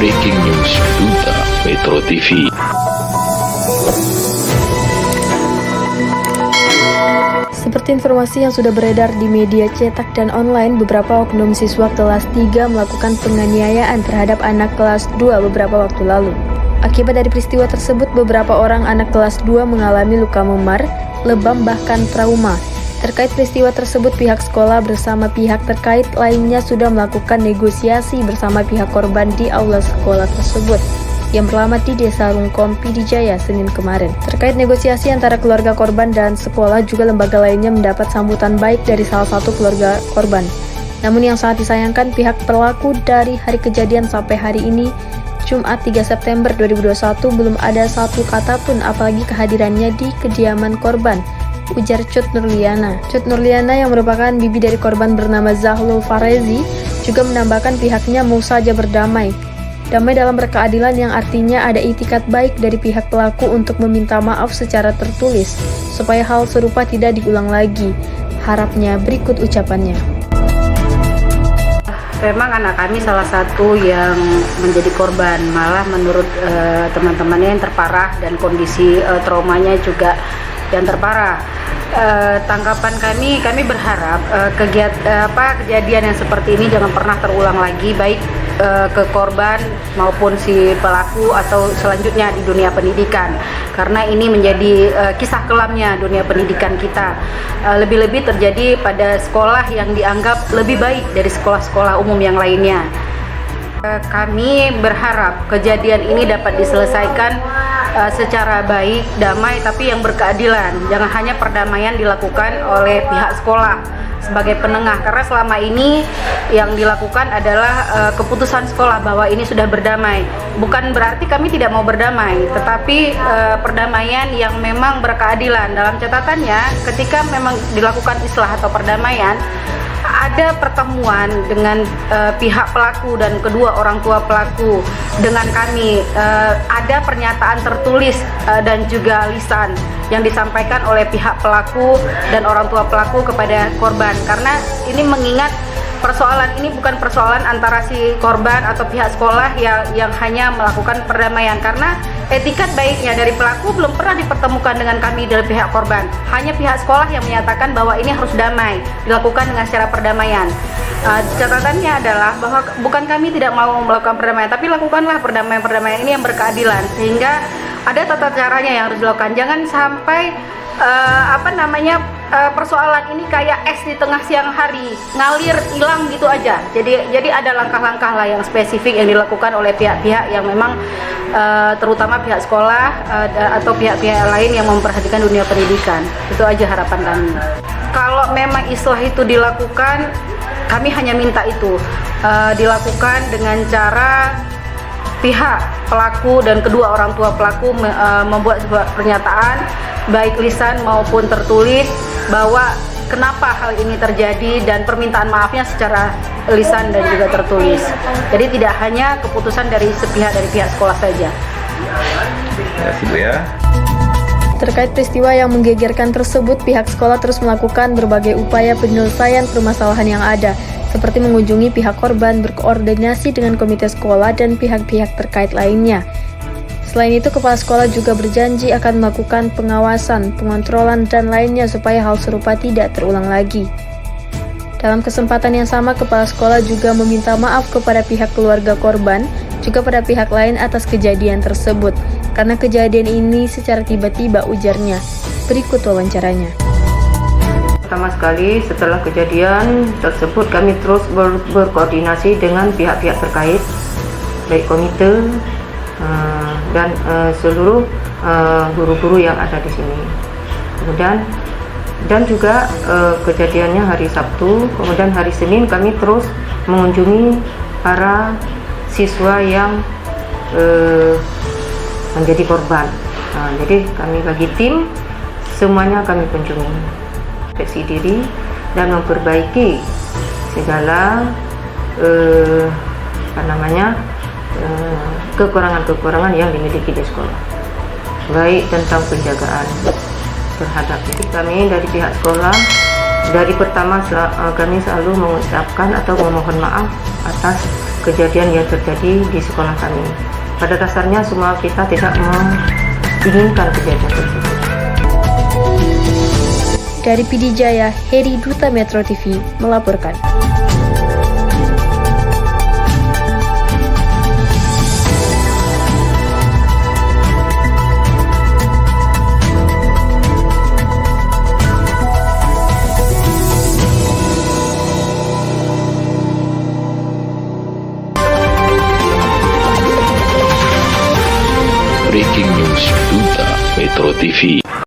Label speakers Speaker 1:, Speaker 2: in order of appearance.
Speaker 1: Breaking News Duta Metro TV.
Speaker 2: Seperti informasi yang sudah beredar di media cetak dan online, beberapa oknum siswa kelas 3 melakukan penganiayaan terhadap anak kelas 2 beberapa waktu lalu. Akibat dari peristiwa tersebut, beberapa orang anak kelas 2 mengalami luka memar, lebam bahkan trauma. Terkait peristiwa tersebut, pihak sekolah bersama pihak terkait lainnya sudah melakukan negosiasi bersama pihak korban di aula sekolah tersebut yang beralamat di Desa Rungkom, Pidijaya, Senin kemarin. Terkait negosiasi antara keluarga korban dan sekolah, juga lembaga lainnya mendapat sambutan baik dari salah satu keluarga korban. Namun yang sangat disayangkan, pihak pelaku dari hari kejadian sampai hari ini, Jumat 3 September 2021, belum ada satu kata pun apalagi kehadirannya di kediaman korban, ujar Cut Nurliana. Cut Nurliana yang merupakan bibi dari korban bernama Zahlul Farezi juga menambahkan pihaknya mau saja berdamai. Damai dalam berkeadilan yang artinya ada itikat baik dari pihak pelaku untuk meminta maaf secara tertulis supaya hal serupa tidak diulang lagi. Harapnya berikut ucapannya.
Speaker 3: Memang anak kami salah satu yang menjadi korban, malah menurut teman-temannya yang terparah dan kondisi traumanya juga yang terparah. Tanggapan kami berharap kejadian yang seperti ini jangan pernah terulang lagi, baik ke korban maupun si pelaku atau selanjutnya di dunia pendidikan, karena ini menjadi kisah kelamnya dunia pendidikan kita. Lebih-lebih terjadi pada sekolah yang dianggap lebih baik dari sekolah-sekolah umum yang lainnya. Kami berharap kejadian ini dapat diselesaikan secara baik, damai, tapi yang berkeadilan. Jangan hanya perdamaian dilakukan oleh pihak sekolah sebagai penengah, karena selama ini yang dilakukan adalah keputusan sekolah bahwa ini sudah berdamai. Bukan berarti kami tidak mau berdamai, tetapi perdamaian yang memang berkeadilan. Dalam catatannya, ketika memang dilakukan islah atau perdamaian, ada pertemuan dengan pihak pelaku dan kedua orang tua pelaku dengan kami, ada pernyataan tertulis dan juga lisan yang disampaikan oleh pihak pelaku dan orang tua pelaku kepada korban, karena ini mengingat persoalan ini bukan persoalan antara si korban atau pihak sekolah yang hanya melakukan perdamaian, karena etikat baiknya dari pelaku belum pernah dipertemukan dengan kami dari pihak korban. Hanya pihak sekolah yang menyatakan bahwa ini harus damai, dilakukan dengan secara perdamaian. Catatannya adalah bahwa bukan kami tidak mau melakukan perdamaian, tapi lakukanlah perdamaian ini yang berkeadilan, sehingga ada tata caranya yang harus dilakukan. Jangan sampai persoalan ini kayak es di tengah siang hari, ngalir hilang gitu aja. Jadi ada langkah-langkah lah yang spesifik yang dilakukan oleh pihak-pihak yang memang terutama pihak sekolah atau pihak-pihak lain yang memperhatikan dunia pendidikan. Itu aja harapan kami. Kalau memang islah itu dilakukan, kami hanya minta itu dilakukan dengan cara pihak pelaku dan kedua orang tua pelaku membuat sebuah pernyataan baik lisan maupun tertulis bahwa kenapa hal ini terjadi dan permintaan maafnya secara lisan dan juga tertulis. Jadi tidak hanya keputusan dari sepihak dari pihak sekolah saja.
Speaker 1: Terima kasih Bu ya.
Speaker 2: Terkait peristiwa yang menggegerkan tersebut, pihak sekolah terus melakukan berbagai upaya penyelesaian permasalahan yang ada, seperti mengunjungi pihak korban, berkoordinasi dengan komite sekolah dan pihak-pihak terkait lainnya. Selain itu, kepala sekolah juga berjanji akan melakukan pengawasan, pengontrolan, dan lainnya supaya hal serupa tidak terulang lagi. Dalam kesempatan yang sama, kepala sekolah juga meminta maaf kepada pihak keluarga korban, juga pada pihak lain atas kejadian tersebut, karena kejadian ini secara tiba-tiba, ujarnya. Berikut wawancaranya.
Speaker 4: Pertama sekali, setelah kejadian tersebut kami terus berkoordinasi dengan pihak-pihak terkait, baik komite dan seluruh guru-guru yang ada di sini. Kemudian dan juga kejadiannya hari Sabtu, kemudian hari Senin kami terus mengunjungi para siswa yang menjadi korban. Jadi kami bagi tim, semuanya kami kunjungi, introspeksi diri dan memperbaiki segala kekurangan-kekurangan yang dimiliki di sekolah, baik tentang penjagaan terhadap. Jadi kami dari pihak sekolah, dari pertama kami selalu mengucapkan atau memohon maaf atas kejadian yang terjadi di sekolah kami. Pada dasarnya semua kita tidak menginginkan kejadian tersebut.
Speaker 2: Dari PD Jaya, Heri Duta Metro TV melaporkan.
Speaker 1: Breaking News Duta Metro TV.